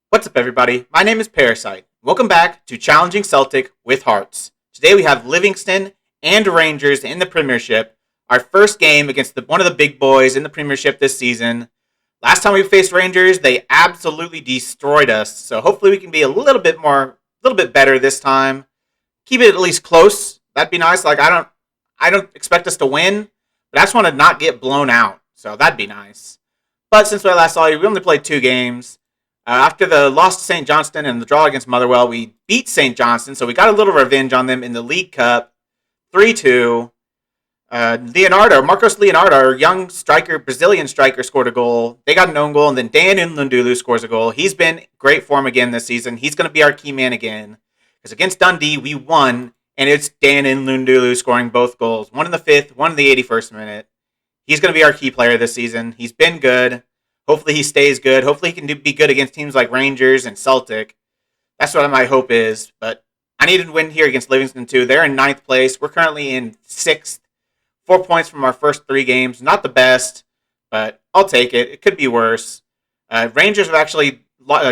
What's up, everybody? My name is Parasite. Welcome back to Challenging Celtic with Hearts. Today we have Livingston and Rangers in the Premiership. Our first game against one of the big boys in the Premiership this season. Last time we faced Rangers, they absolutely destroyed us. So hopefully we can be a little bit better this time. Keep it at least close. That'd be nice. I don't expect us to win, but I just want to not get blown out. So that'd be nice. But since I last saw you, we only played 2 games. After the loss to St. Johnstone and the draw against Motherwell, we beat St. Johnstone, so we got a little revenge on them in the League Cup, 3-2. Marcos Leonardo, our young striker, Brazilian striker, scored a goal. They got an own goal, and then Dan Nlundulu scores a goal. He's been great form again this season. He's going to be our key man again. Because against Dundee, we won, and it's Dan Nlundulu scoring both goals. One in the 5th, one in the 81st minute. He's going to be our key player this season. He's been good. Hopefully he stays good. Hopefully he can be good against teams like Rangers and Celtic. That's what my hope is. But I need to win here against Livingston too. They're in 9th place. We're currently in 6th. 4 points from our first 3 games. Not the best, but I'll take it. It could be worse. Rangers have actually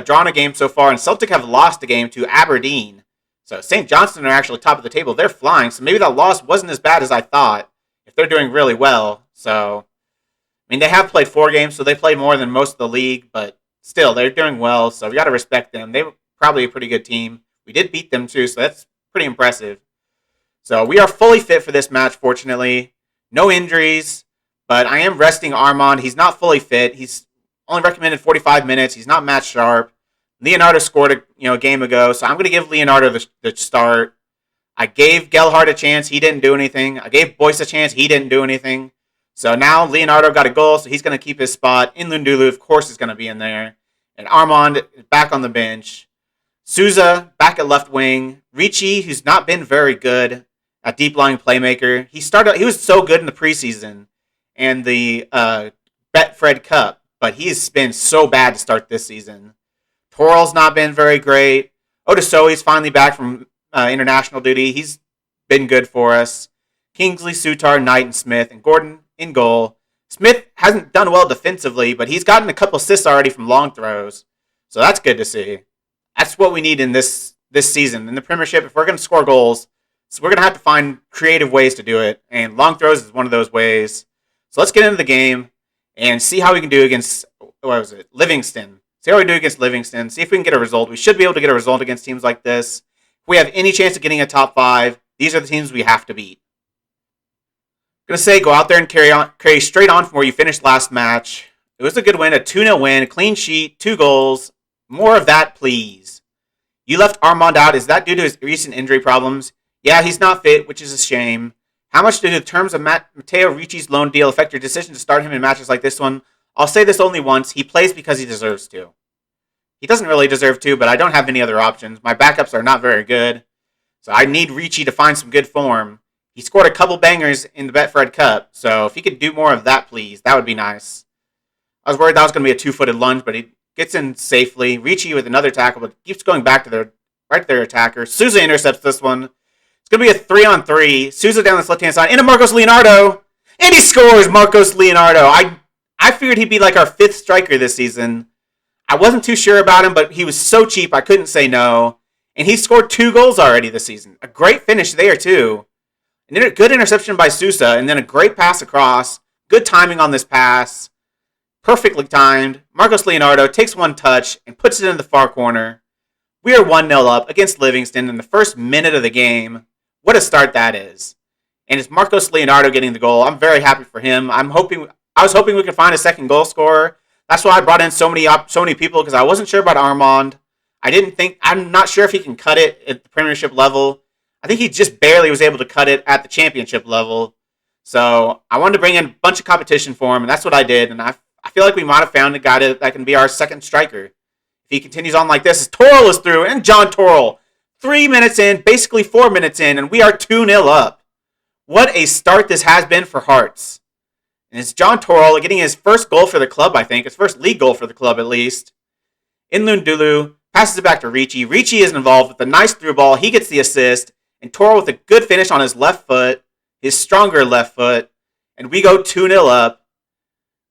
drawn a game so far, and Celtic have lost a game to Aberdeen. So St. Johnstone are actually top of the table. They're flying, so maybe that loss wasn't as bad as I thought if they're doing really well. So, I mean, they have played 4 games, so they play more than most of the league, but still, they're doing well, so we got to respect them. They were probably a pretty good team. We did beat them, too, so that's pretty impressive. So we are fully fit for this match, fortunately. No injuries, but I am resting Armand. He's not fully fit. He's only recommended 45 minutes. He's not match sharp. Leonardo scored a game ago, so I'm going to give Leonardo the start. I gave Gelhardt a chance. He didn't do anything. I gave Boyce a chance. He didn't do anything. So now Leonardo got a goal, so he's going to keep his spot. Nlundulu, of course, is going to be in there. And Armand back on the bench. Souza back at left wing. Ricci, who's not been very good at deep-lying playmaker. He was so good in the preseason and the Betfred Cup, but he's been so bad to start this season. Toral's not been very great. Odasoi's finally back from international duty. He's been good for us. Kingsley, Sutar, Knight, and Smith, and Gordon in goal. Smith hasn't done well defensively, but he's gotten a couple assists already from long throws, so that's good to see. That's what we need in this season. In the Premiership, if we're going to score goals, so we're going to have to find creative ways to do it, and long throws is one of those ways. So let's get into the game and see how we can do against, Livingston. See how we do against Livingston. See if we can get a result. We should be able to get a result against teams like this. If we have any chance of getting a top 5, these are the teams we have to beat. I'm going to say go out there and carry straight on from where you finished last match. It was a good win, a 2-0 win, a clean sheet, 2 goals. More of that, please. You left Armand out. Is that due to his recent injury problems? Yeah, he's not fit, which is a shame. How much do the terms of Matteo Ricci's loan deal affect your decision to start him in matches like this one? I'll say this only once. He plays because he deserves to. He doesn't really deserve to, but I don't have any other options. My backups are not very good, so I need Ricci to find some good form. He scored a couple bangers in the Betfred Cup, so if he could do more of that, please, that would be nice. I was worried that was going to be a 2-footed lunge, but he gets in safely. Ricci with another tackle, but keeps going back to their attacker. Souza intercepts this one. It's going to be a 3-on-3. Souza down this left-hand side into Marcos Leonardo. And he scores, Marcos Leonardo. I figured he'd be like our 5th striker this season. I wasn't too sure about him, but he was so cheap I couldn't say no. And he scored 2 goals already this season. A great finish there, too. And then a good interception by Souza, and then a great pass across. Good timing on this pass. Perfectly timed. Marcos Leonardo takes one touch and puts it in the far corner. We are 1-0 up against Livingston in the first minute of the game. What a start that is. And it's Marcos Leonardo getting the goal. I'm very happy for him. I was hoping we could find a second goal scorer. That's why I brought in so many people, because I wasn't sure about Armand. I'm not sure if he can cut it at the Premiership level. I think he just barely was able to cut it at the Championship level. So I wanted to bring in a bunch of competition for him, and that's what I did. And I feel like we might have found a guy that can be our second striker. If he continues on like this, Toral is through, and John Toral. 3 minutes in, basically 4 minutes in, and we are 2-0 up. What a start this has been for Hearts. And it's John Toral getting his first goal for the club, I think. His first league goal for the club, at least. Nlundulu passes it back to Ricci. Ricci is involved with a nice through ball. He gets the assist. And Toral with a good finish on his left foot. His stronger left foot. And we go 2-0 up.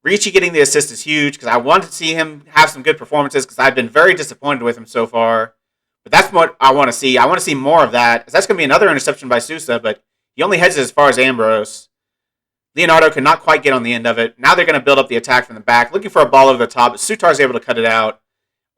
Ricci getting the assist is huge because I want to see him have some good performances because I've been very disappointed with him so far. But that's what I want to see. I want to see more of that. That's going to be another interception by Sousa, but he only heads it as far as Ambrose. Leonardo could not quite get on the end of it. Now they're going to build up the attack from the back, looking for a ball over the top, but Sutar's able to cut it out.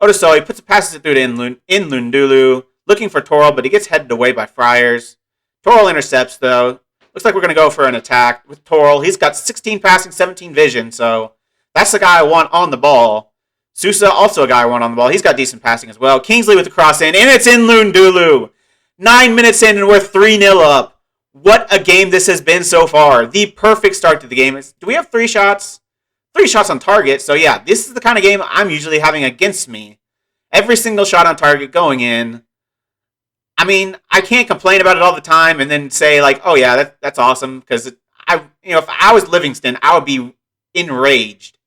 Odosoi passes it through to Lundulu, looking for Toral, but he gets headed away by Friars. Toral intercepts, though. Looks like we're going to go for an attack with Toral. He's got 16 passing, 17 vision, so that's the guy I want on the ball. Sousa, also a guy I want on the ball. He's got decent passing as well. Kingsley with the cross in, and it's in Lundulu. 9 minutes in, and we're 3-0 up. What a game this has been so far. The perfect start to the game. Do we have 3 shots? 3 shots on target. So yeah, this is the kind of game I'm usually having against me. Every single shot on target going in. I mean, I can't complain about it all the time and then say like, oh yeah, that's awesome. Because if I was Livingston, I would be enraged.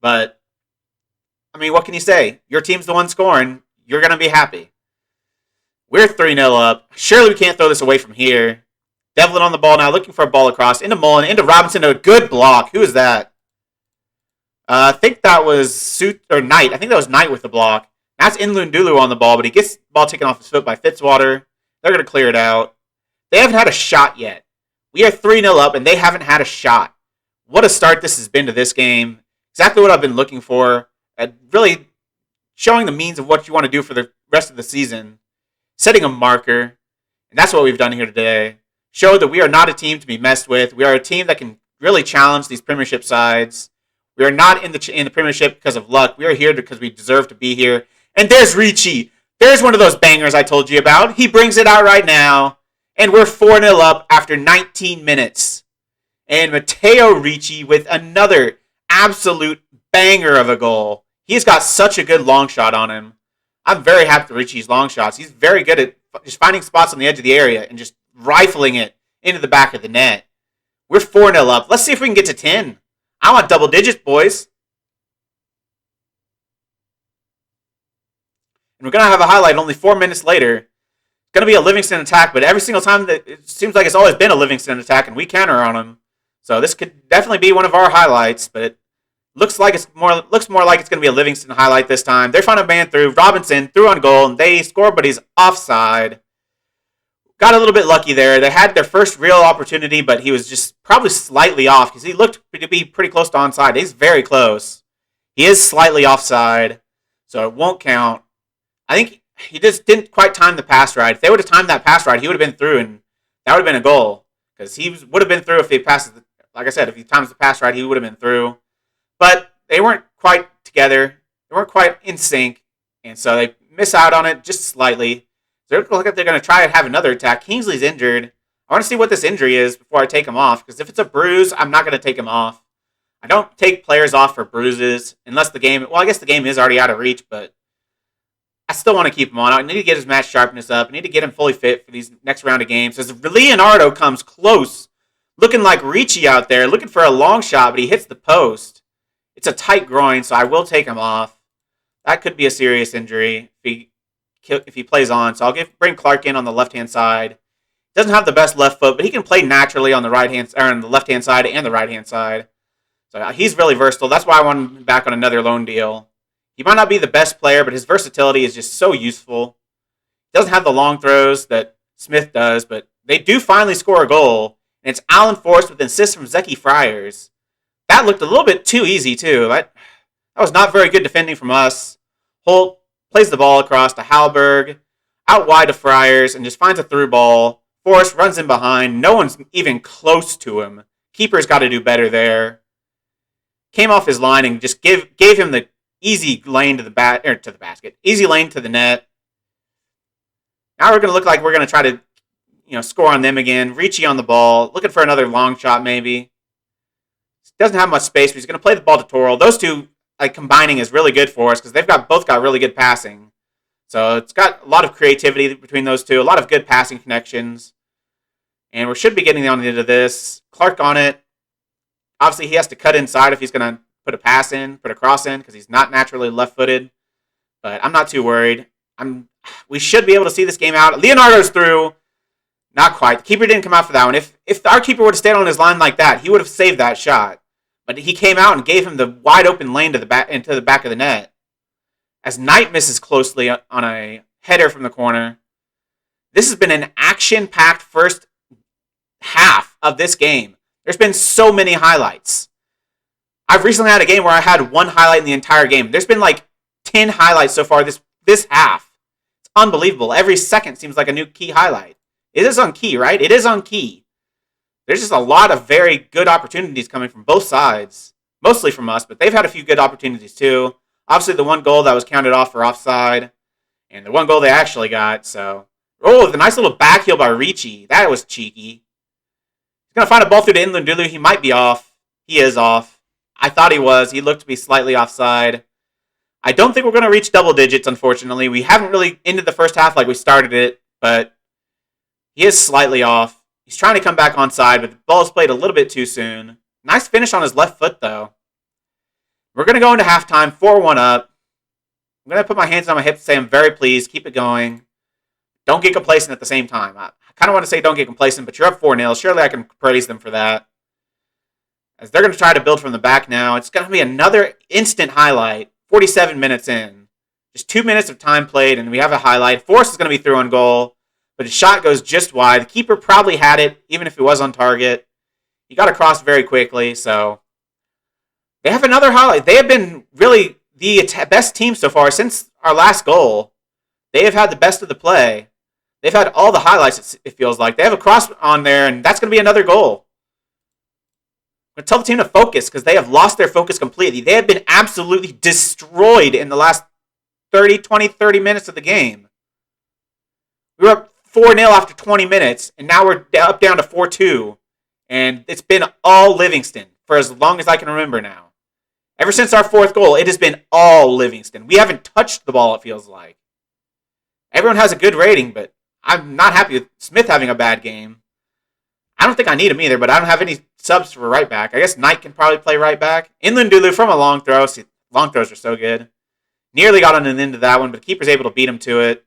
But I mean, what can you say? Your team's the one scoring. You're gonna be happy. We're 3-0 up. Surely we can't throw this away from here. Devlin on the ball now, looking for a ball across. Into Mullen, into Robinson, a good block. Who is that? I think that was Knight. I think that was Knight with the block. That's Lundulu on the ball, but he gets the ball taken off his foot by Fitzwater. They're going to clear it out. They haven't had a shot yet. We are 3-0 up, and they haven't had a shot. What a start this has been to this game. Exactly what I've been looking for. Really showing the means of what you want to do for the rest of the season. Setting a marker. And that's what we've done here today. Show that we are not a team to be messed with. We are a team that can really challenge these Premiership sides. We are not in the Premiership because of luck. We are here because we deserve to be here. And there's Ricci. There's one of those bangers I told you about. He brings it out right now. And we're 4-0 up after 19 minutes. And Matteo Ricci with another absolute banger of a goal. He's got such a good long shot on him. I'm very happy with Ricci's long shots. He's very good at just finding spots on the edge of the area and just rifling it into the back of the net. We're 4-0 up. Let's see if we can get to 10. I want double digits, boys. And we're going to have a highlight only 4 minutes later. It's going to be a Livingston attack, but every single time it seems like it's always been a Livingston attack, and we counter on them. So this could definitely be one of our highlights, but it looks more like it's going to be a Livingston highlight this time. They're trying to man through. Robinson threw on goal, and they score, but he's offside. Got a little bit lucky there. They had their first real opportunity, but he was just probably slightly off because he looked to be pretty close to onside. He's very close. He is slightly offside, so it won't count. I think he just didn't quite time the pass right. If they would have timed that pass right, he would have been through, and that would have been a goal because he would have been through if he passes. Like I said, if he times the pass right, he would have been through. But they weren't quite together. They weren't quite in sync, and so they miss out on it just slightly. They look like they're going to try and have another attack. Kingsley's injured. I want to see what this injury is before I take him off, because if it's a bruise, I'm not going to take him off. I don't take players off for bruises unless the game... Well, I guess the game is already out of reach, but I still want to keep him on. I need to get his match sharpness up. I need to get him fully fit for these next round of games. As Leonardo comes close, looking like Ricci out there, looking for a long shot, but he hits the post. It's a tight groin, so I will take him off. That could be a serious injury if he plays on. So I'll bring Clark in on the left-hand side. Doesn't have the best left foot, but he can play naturally on the on the left-hand side and the right-hand side. So he's really versatile. That's why I want him back on another loan deal. He might not be the best player, but his versatility is just so useful. He doesn't have the long throws that Smith does, but they do finally score a goal. And it's Alan Forrest with an assist from Zeki Friars. That looked a little bit too easy, too. That was not very good defending from us. Holt plays the ball across to Halberg, out wide to Friars, and just finds a through ball. Forrest runs in behind. No one's even close to him. Keeper's got to do better there. Came off his line and just gave him the easy lane to the basket. Easy lane to the net. Now we're going to look like we're going to try to, score on them again. Ricci on the ball, looking for another long shot maybe. Doesn't have much space, but he's going to play the ball to Toral. Those two combining is really good for us because they've both got really good passing. So it's got a lot of creativity between those two, a lot of good passing connections. And we should be getting on into this. Clark on it. Obviously, he has to cut inside if he's going to put a cross in, because he's not naturally left-footed. But I'm not too worried. We should be able to see this game out. Leonardo's through. Not quite. The keeper didn't come out for that one. If our keeper would have stayed on his line like that, he would have saved that shot. But he came out and gave him the wide open lane to the back into the back of the net. As Knight misses closely on a header from the corner. This has been an action-packed first half of this game. There's been so many highlights. I've recently had a game where I had one highlight in the entire game. There's been like 10 highlights so far this half. It's unbelievable. Every second seems like a new key highlight. It is on key, right? It is on key. There's just a lot of very good opportunities coming from both sides. Mostly from us, but they've had a few good opportunities too. Obviously, the one goal that was counted off for offside. And the one goal they actually got, so... Oh, the nice little back heel by Ricci. That was cheeky. He's going to find a ball through to Ndulu. He might be off. He is off. I thought he was. He looked to be slightly offside. I don't think we're going to reach double digits, unfortunately. We haven't really ended the first half like we started it, but he is slightly off. He's trying to come back onside, but the ball's played a little bit too soon. Nice finish on his left foot, though. We're going to go into halftime, 4-1 up. I'm going to put my hands on my hips and say I'm very pleased. Keep it going. Don't get complacent at the same time. I kind of want to say don't get complacent, but you're up 4-0. Surely I can praise them for that. As they're going to try to build from the back now. It's going to be another instant highlight. 47 minutes in. Just 2 minutes of time played, and we have a highlight. Forrest is going to be through on goal, but his shot goes just wide. The keeper probably had it, even if it was on target. He got across very quickly, so... They have another highlight. They have been really the best team so far since our last goal. They have had the best of the play. They've had all the highlights, it feels like. They have a cross on there, and that's going to be another goal. I'm going to tell the team to focus because they have lost their focus completely. They have been absolutely destroyed in the last 30 minutes of the game. We were up 4-0 after 20 minutes, and now we're up down to 4-2. And it's been all Livingston for as long as I can remember now. Ever since our fourth goal, it has been all Livingston. We haven't touched the ball, it feels like. Everyone has a good rating, but I'm not happy with Smith having a bad game. I don't think I need him either, but I don't have any subs for right back. I guess Knight can probably play right back. Ndulu from a long throw. See, long throws are so good. Nearly got on an end of that one, but the keeper's able to beat him to it.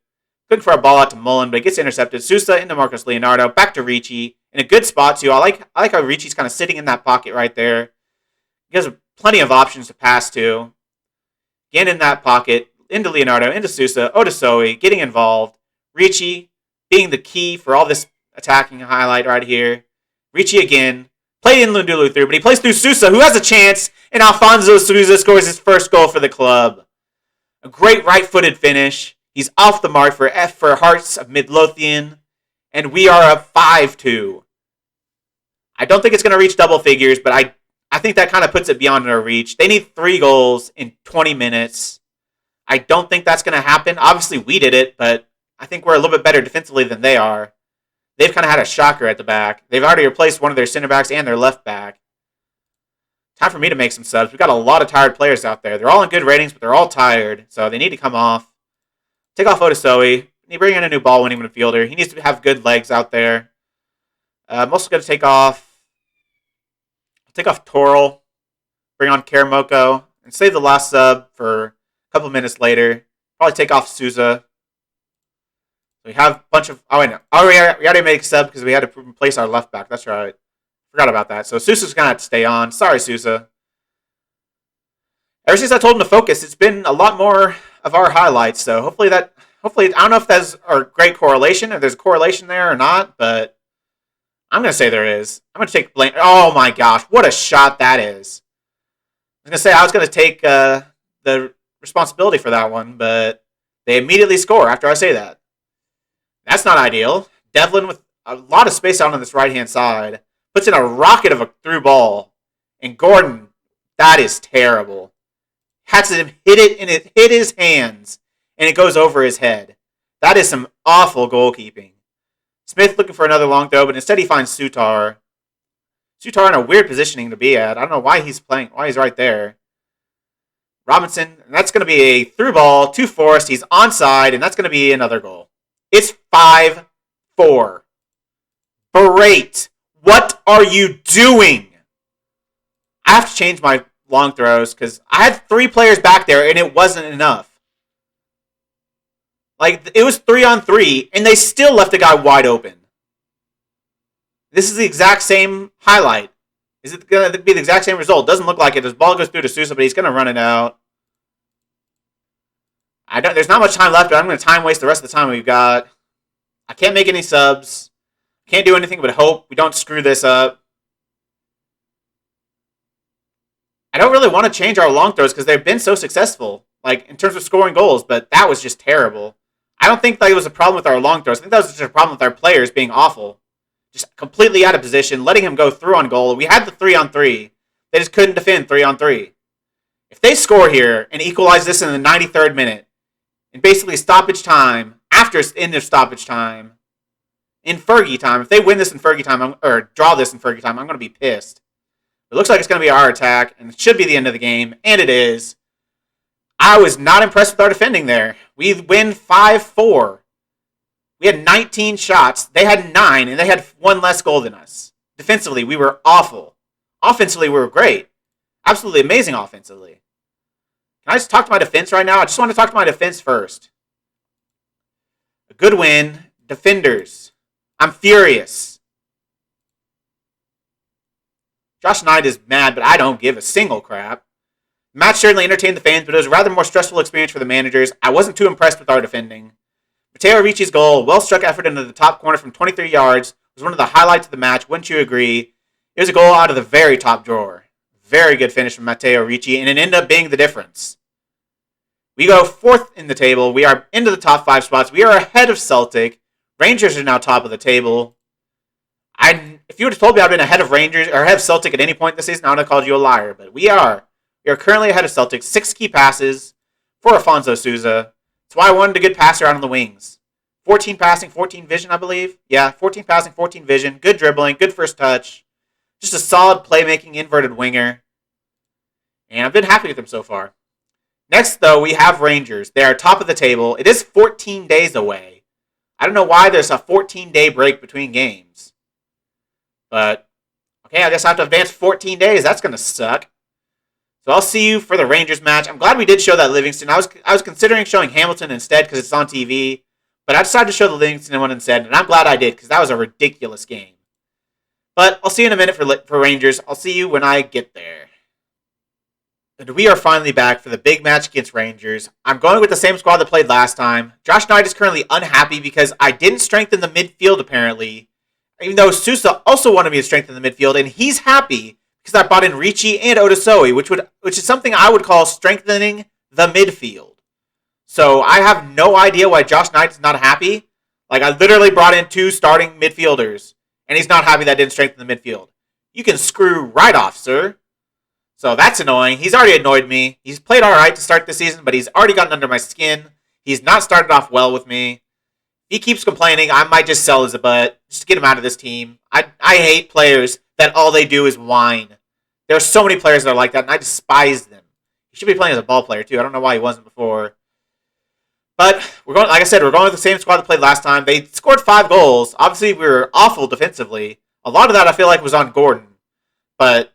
Looking for a ball out to Mullen, but it gets intercepted. Sousa into Marcus Leonardo. Back to Ricci. In a good spot, too. I like how Ricci's kind of sitting in that pocket right there. He has plenty of options to pass to. Again in that pocket. Into Leonardo, into Sousa, Odasoe, getting involved. Ricci being the key for all this attacking highlight right here. Ricci again. Played Ndulu through, but he plays through Sousa, who has a chance, and Alfonso Sousa scores his first goal for the club. A great right-footed finish. He's off the mark for Hearts of Midlothian, and we are up 5-2. I don't think it's going to reach double figures, but I think that kind of puts it beyond our reach. They need 3 goals in 20 minutes. I don't think that's going to happen. Obviously, we did it, but I think we're a little bit better defensively than they are. They've kind of had a shocker at the back. They've already replaced one of their center backs and their left back. Time for me to make some subs. We've got a lot of tired players out there. They're all in good ratings, but they're all tired, so they need to come off. Take off Odasoe. You bring in a new ball-winning midfielder. He needs to have good legs out there. I'm also going to take off Toril, bring on Karamoko, and save the last sub for a couple minutes later. Probably take off Sousa. We have a bunch of... Oh, wait, no. Oh, we already made a sub because we had to replace our left back. That's right. Forgot about that. So Sousa's going to have to stay on. Sorry, Sousa. Ever since I told him to focus, it's been a lot more of our highlights. So hopefully, I don't know if that's a great correlation, if there's a correlation there or not, but I'm going to say there is. I'm going to take blame. Oh my gosh, what a shot that is. I was going to say I was going to take the responsibility for that one, but they immediately score after I say that. That's not ideal. Devlin with a lot of space out on this right-hand side puts in a rocket of a through ball. And Gordon, that is terrible. Had to hit it, and it hit his hands, and it goes over his head. That is some awful goalkeeping. Smith looking for another long throw, but instead he finds Sutar. Sutar in a weird positioning to be at. I don't know why he's right there. Robinson, and that's going to be a through ball to Forrest. He's onside, and that's going to be another goal. It's 5-4. Berate, what are you doing? I have to change my long throws because I had 3 players back there, and it wasn't enough. Like, it was 3-on-3, and they still left the guy wide open. This is the exact same highlight. Is it going to be the exact same result? Doesn't look like it. His ball goes through to Sousa, but he's going to run it out. There's not much time left, but I'm going to time waste the rest of the time we've got. I can't make any subs. Can't do anything but hope we don't screw this up. I don't really want to change our long throws because they've been so successful, like in terms of scoring goals, but that was just terrible. I don't think that it was a problem with our long throws. I think that was just a problem with our players being awful. Just completely out of position, letting him go through on goal. We had the 3-on-3. They just couldn't defend 3-on-3. If they score here and equalize this in the 93rd minute, and basically stoppage time, after end of stoppage time, in Fergie time, if they win this in Fergie time, or draw this in Fergie time, I'm going to be pissed. It looks like it's going to be our attack, and it should be the end of the game, and it is. I was not impressed with our defending there. We win 5-4. We had 19 shots. They had 9, and they had 1 less goal than us. Defensively, we were awful. Offensively, we were great. Absolutely amazing offensively. Can I just talk to my defense right now? I just want to talk to my defense first. A good win. Defenders. I'm furious. Josh Knight is mad, but I don't give a single crap. The match certainly entertained the fans, but it was a rather more stressful experience for the managers. I wasn't too impressed with our defending. Matteo Ricci's goal, well-struck effort into the top corner from 23 yards, was one of the highlights of the match, wouldn't you agree? It was a goal out of the very top drawer. Very good finish from Matteo Ricci, and it ended up being the difference. We go 4th in the table. We are into the top 5 spots. We are ahead of Celtic. Rangers are now top of the table. If you would have told me I'd been ahead of Rangers or ahead of Celtic at any point this season, I would have called you a liar. But we are. We are currently ahead of Celtic. 6 key passes for Afonso Sousa. That's why I wanted a good passer out on the wings. 14 passing, 14 vision, I believe. Yeah, 14 passing, 14 vision. Good dribbling, good first touch. Just a solid playmaking inverted winger. And I've been happy with him so far. Next, though, we have Rangers. They are top of the table. It is 14 days away. I don't know why there's a 14-day break between games. But, okay, I guess I have to advance 14 days. That's going to suck. So I'll see you for the Rangers match. I'm glad we did show that Livingston. I was considering showing Hamilton instead because it's on TV. But I decided to show the Livingston one instead, and I'm glad I did because that was a ridiculous game. But I'll see you in a minute for Rangers. I'll see you when I get there. And we are finally back for the big match against Rangers. I'm going with the same squad that played last time. Josh Knight is currently unhappy because I didn't strengthen the midfield, apparently. Even though Sousa also wanted me to strengthen the midfield, and he's happy because I brought in Ricci and Odasoe, which is something I would call strengthening the midfield. So I have no idea why Josh Knight is not happy. Like, I literally brought in 2 starting midfielders, and he's not happy that I didn't strengthen the midfield. You can screw right off, sir. So that's annoying. He's already annoyed me. He's played all right to start the season, but he's already gotten under my skin. He's not started off well with me. He keeps complaining. I might just sell his butt just to get him out of this team. I hate players that all they do is whine. There are so many players that are like that, and I despise them. He should be playing as a ball player, too. I don't know why he wasn't before. But, like I said, we're going with the same squad that played last time. They scored 5 goals. Obviously, we were awful defensively. A lot of that, I feel like, was on Gordon. But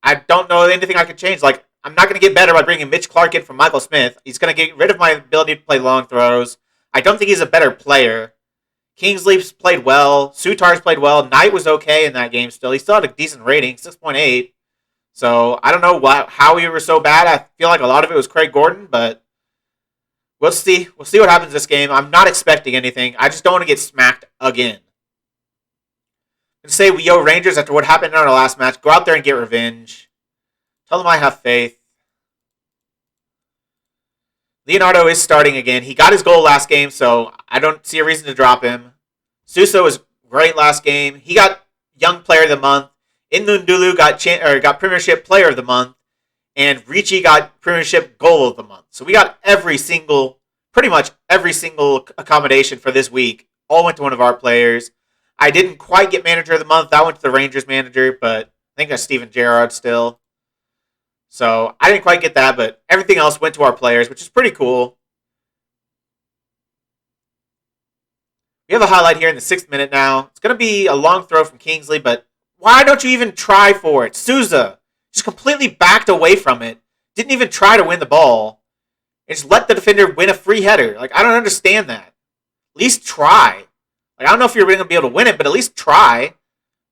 I don't know anything I could change. Like, I'm not going to get better by bringing Mitch Clark in from Michael Smith. He's going to get rid of my ability to play long throws. I don't think he's a better player. Kingsley's played well. Sutar's played well. Knight was okay in that game still. He still had a decent rating, 6.8. So, I don't know how we were so bad. I feel like a lot of it was Craig Gordon, but we'll see. We'll see what happens this game. I'm not expecting anything. I just don't want to get smacked again. I'm going to say we owe Rangers after what happened in our last match. Go out there and get revenge. Tell them I have faith. Leonardo is starting again. He got his goal last game, so I don't see a reason to drop him. Sousa was great last game. He got Young Player of the Month. Inlundulu got Premiership Player of the Month. And Ricci got Premiership Goal of the Month. So we got pretty much every single accommodation for this week. All went to one of our players. I didn't quite get Manager of the Month. That went to the Rangers manager, but I think that's Steven Gerrard still. So I didn't quite get that, but everything else went to our players, which is pretty cool. We have a highlight here in the 6th minute now. It's going to be a long throw from Kingsley, but why don't you even try for it? Sousa just completely backed away from it. Didn't even try to win the ball. And just let the defender win a free header. Like, I don't understand that. At least try. Like, I don't know if you're going to be able to win it, but at least try.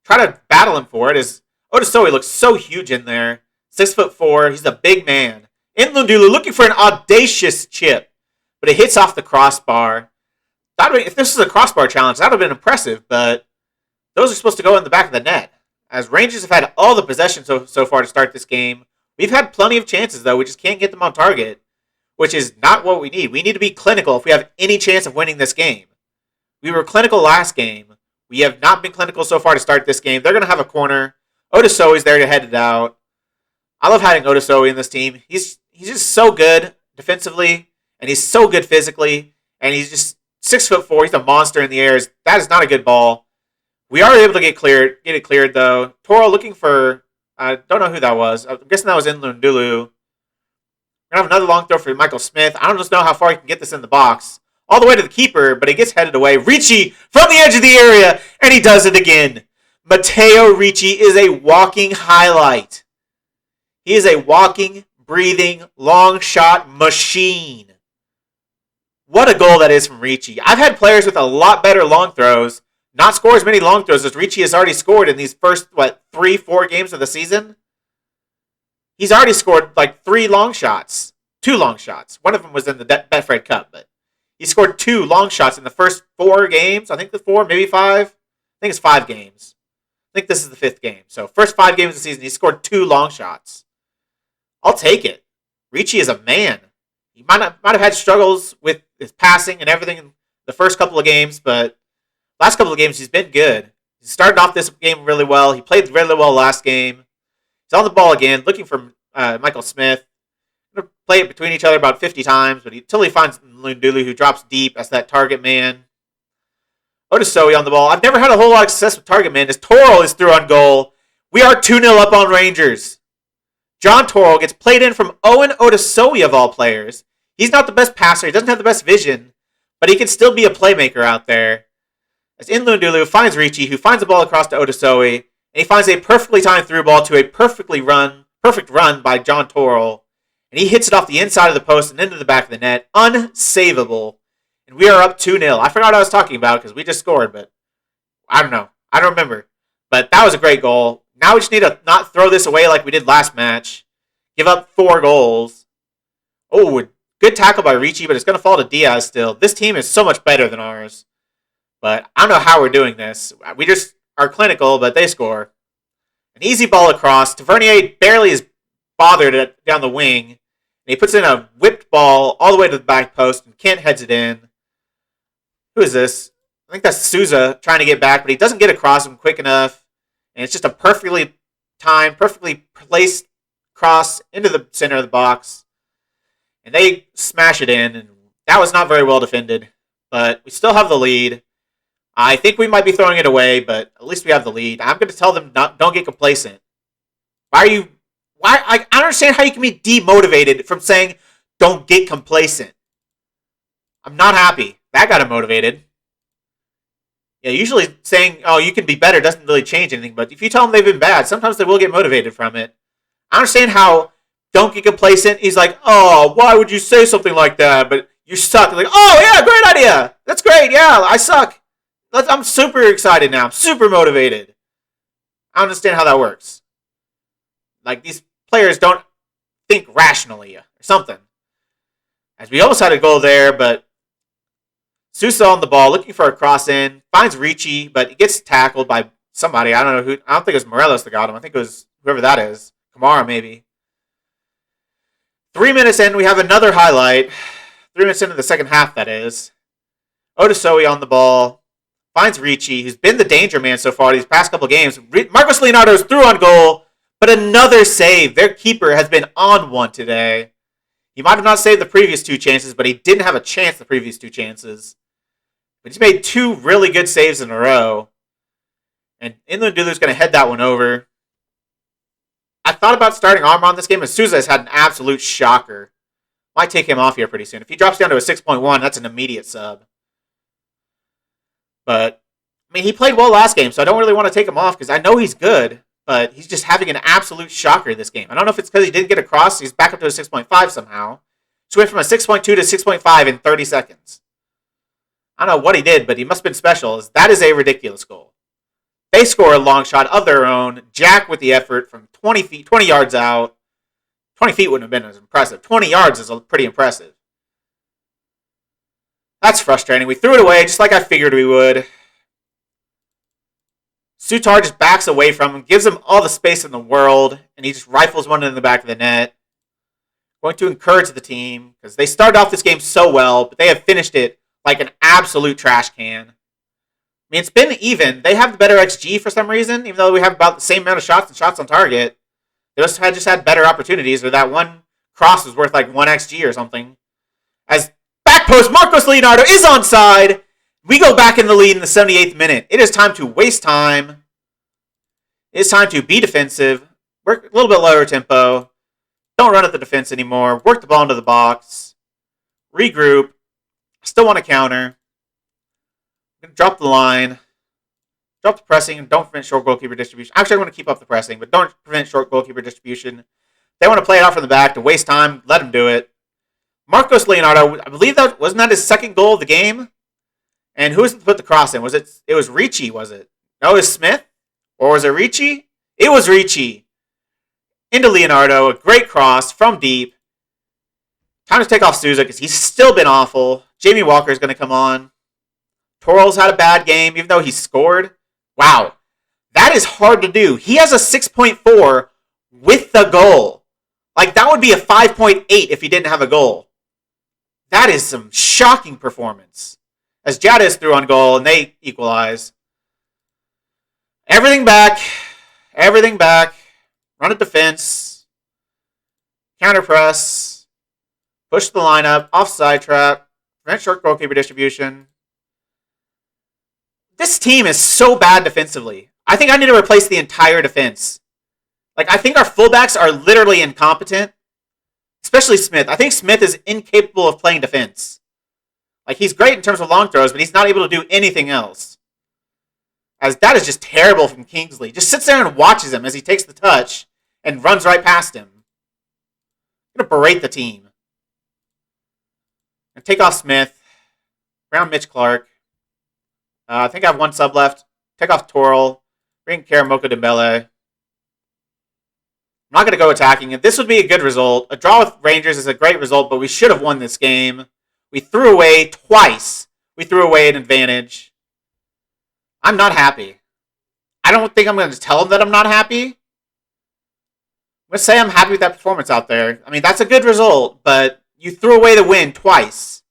Try to battle him for it. Odasowi looks so huge in there. 6'4". He's a big man. Nlundulu looking for an audacious chip, but it hits off the crossbar. If this was a crossbar challenge, that would have been impressive, but those are supposed to go in the back of the net. As Rangers have had all the possession so far to start this game, we've had plenty of chances, though. We just can't get them on target, which is not what we need. We need to be clinical if we have any chance of winning this game. We were clinical last game. We have not been clinical so far to start this game. They're going to have a corner. Odasowi's there to head it out. I love having Odasowi in this team. He's just so good defensively, and he's so good physically, and he's just 6'4". He's a monster in the air. That is not a good ball. We are able to get it cleared though. Toro looking for, I don't know who that was. I'm guessing that was Nlundulu. We're going to have another long throw for Michael Smith. I don't just know how far he can get this in the box. All the way to the keeper, but it gets headed away. Ricci from the edge of the area, and he does it again. Matteo Ricci is a walking highlight. He is a walking, breathing, long shot machine. What a goal that is from Ricci. I've had players with a lot better long throws not score as many long throws as Ricci has already scored in these first, 3-4 games of the season. He's already scored like 3 long shots. 2 long shots. One of them was in the Betfred Cup, but he scored 2 long shots in the first 4 games. I think the 4, maybe 5. I think it's 5 games. I think this is the 5th game. So first 5 games of the season, he scored 2 long shots. I'll take it. Ricci is a man. He might have had struggles with his passing and everything in the first couple of games, but last couple of games he's been good. He started off this game really well. He played really well last game. He's on the ball again, looking for Michael Smith. Going to play it between each other about 50 times, but until he finds Lundulu, who drops deep as that target man. Odasowi on the ball. I've never had a whole lot of success with target man. As Toro is through on goal. We are 2-0 up on Rangers. John Toro gets played in from Owen Odasowi of all players. He's not the best passer. He doesn't have the best vision, but he can still be a playmaker out there. As Nlundulu finds Ricci, who finds the ball across to Odasowi, and he finds a perfectly timed through ball to a perfect run by John Toro, and he hits it off the inside of the post and into the back of the net. Unsavable. And we are up 2-0. I forgot what I was talking about because we just scored, but I don't know. I don't remember. But that was a great goal. Now we just need to not throw this away like we did last match. Give up 4 goals. Oh, good tackle by Ricci, but it's going to fall to Diaz still. This team is so much better than ours. But I don't know how we're doing this. We just are clinical, but they score. An easy ball across. Tavernier barely is bothered down the wing. And he puts in a whipped ball all the way to the back post, and Kent heads it in. Who is this? I think that's Souza trying to get back, but he doesn't get across him quick enough. And it's just a perfectly timed, perfectly placed cross into the center of the box. And they smash it in, and that was not very well defended. But we still have the lead. I think we might be throwing it away, but at least we have the lead. I'm going to tell them don't get complacent. I don't understand how you can be demotivated from saying don't get complacent. I'm not happy. That got him motivated. Yeah, usually saying, oh, you can be better doesn't really change anything, but if you tell them they've been bad, sometimes they will get motivated from it. I understand how don't get complacent. He's like, oh, why would you say something like that? But you suck. Like, oh, yeah, great idea. That's great. Yeah, I suck. I'm super excited now. I'm super motivated. I understand how that works. Like, these players don't think rationally or something. As we almost had a goal there, but Sousa on the ball, looking for a cross in, finds Ricci, but he gets tackled by somebody. I don't know who. I don't think it was Morelos that got him. I think it was whoever that is. Kamara, maybe. 3 minutes in, we have another highlight. 3 minutes into the second half, that is. Odasowi on the ball. Finds Ricci, who's been the danger man so far these past couple games. Marcos Leonardo's through on goal, but another save. Their keeper has been on one today. He might have not saved the previous 2 chances, but he didn't have a chance the previous 2 chances. But he's made 2 really good saves in a row. And Nlundulu's going to head that one over. I thought about starting Armor on this game, and Souza has had an absolute shocker. Might take him off here pretty soon. If he drops down to a 6.1, that's an immediate sub. But, I mean, he played well last game, so I don't really want to take him off because I know he's good, but he's just having an absolute shocker this game. I don't know if it's because he didn't get across. He's back up to a 6.5 somehow. So he went from a 6.2 to 6.5 in 30 seconds. I don't know what he did, but he must have been special. That is a ridiculous goal. They score a long shot of their own. Jack with the effort from 20 feet, 20 yards out. 20 feet wouldn't have been as impressive. 20 yards is pretty impressive. That's frustrating. We threw it away just like I figured we would. Sutar just backs away from him, gives him all the space in the world, and he just rifles one in the back of the net. Going to encourage the team, because they started off this game so well, but they have finished it like an absolute trash can. I mean, it's been even. They have the better XG for some reason, even though we have about the same amount of shots and shots on target. They just had better opportunities, or that one cross was worth like 1 XG or something. As back post, Marcos Leonardo is onside. We go back in the lead in the 78th minute. It is time to waste time. It is time to be defensive. Work a little bit lower tempo. Don't run at the defense anymore. Work the ball into the box. Regroup. Still want to counter. I'm going to drop the line. Drop the pressing and don't prevent short goalkeeper distribution. Actually, I want to keep up the pressing, but don't prevent short goalkeeper distribution. They want to play it out from the back to waste time. Let them do it. Marcos Leonardo, I believe wasn't that his second goal of the game? And who was to put the cross in? It was Ricci, was it? No, it was Smith? Or was it Ricci? It was Ricci. Into Leonardo, a great cross from deep. Time to take off Souza because he's still been awful. Jamie Walker is going to come on. Torrell's had a bad game, even though he scored. Wow. That is hard to do. He has a 6.4 with the goal. Like, that would be a 5.8 if he didn't have a goal. That is some shocking performance. As Jadis threw on goal and they equalize. Everything back. Everything back. Run at defense. Counter press. Push the lineup. Offside trap. Prevent short goalkeeper distribution. This team is so bad defensively. I think I need to replace the entire defense. Like, I think our fullbacks are literally incompetent. Especially Smith. I think Smith is incapable of playing defense. Like, he's great in terms of long throws, but he's not able to do anything else. As that is just terrible from Kingsley. Just sits there and watches him as he takes the touch and runs right past him. I'm going to berate the team. And take off Smith. Round Mitch Clark. I think I have one sub left. Take off Torrell. Bring Karamoko Dembele. I'm not going to go attacking it. This would be a good result. A draw with Rangers is a great result, but we should have won this game. We threw away twice. We threw away an advantage. I'm not happy. I don't think I'm going to tell them that I'm not happy. I'm going to say I'm happy with that performance out there. I mean, that's a good result, but you threw away the win twice.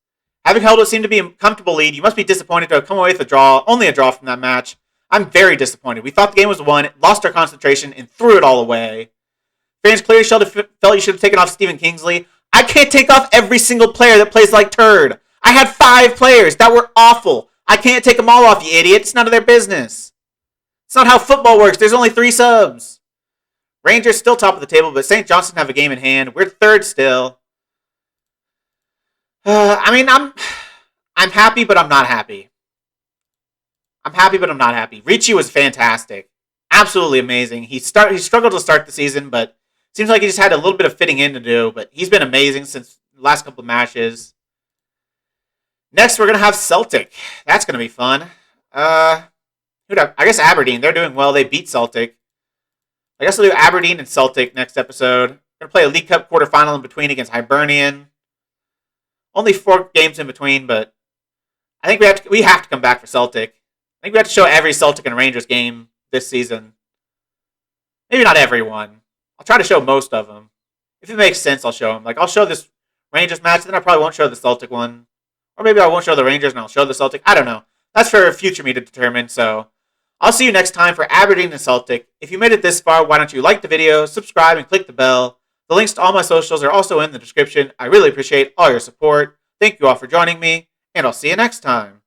Having held what seemed to be a comfortable lead, you must be disappointed to have come away with a draw, only a draw from that match. I'm very disappointed. We thought the game was won, lost our concentration, and threw it all away. Fans clearly felt you should have taken off Stephen Kingsley. I can't take off every single player that plays like turd. I had 5 players that were awful. I can't take them all off, you idiot. It's none of their business. It's not how football works. There's only 3 subs. Rangers still top of the table, but St. Johnson have a game in hand. We're third still. I'm happy, but I'm not happy. I'm happy, but I'm not happy. Ricci was fantastic. Absolutely amazing. He struggled to start the season, but seems like he just had a little bit of fitting in to do, but he's been amazing since the last couple of matches. Next, we're going to have Celtic. That's going to be fun. I guess Aberdeen. They're doing well. They beat Celtic. I guess we'll do Aberdeen and Celtic next episode. We're going to play a League Cup quarterfinal in between against Hibernian. Only 4 games in between, but I think we have to come back for Celtic. I think we have to show every Celtic and Rangers game this season. Maybe not everyone. I'll try to show most of them. If it makes sense, I'll show them. Like, I'll show this Rangers match, then I probably won't show the Celtic one. Or maybe I won't show the Rangers and I'll show the Celtic. I don't know. That's for future me to determine, so I'll see you next time for Aberdeen and Celtic. If you made it this far, why don't you like the video, subscribe, and click the bell. The links to all my socials are also in the description. I really appreciate all your support. Thank you all for joining me, and I'll see you next time.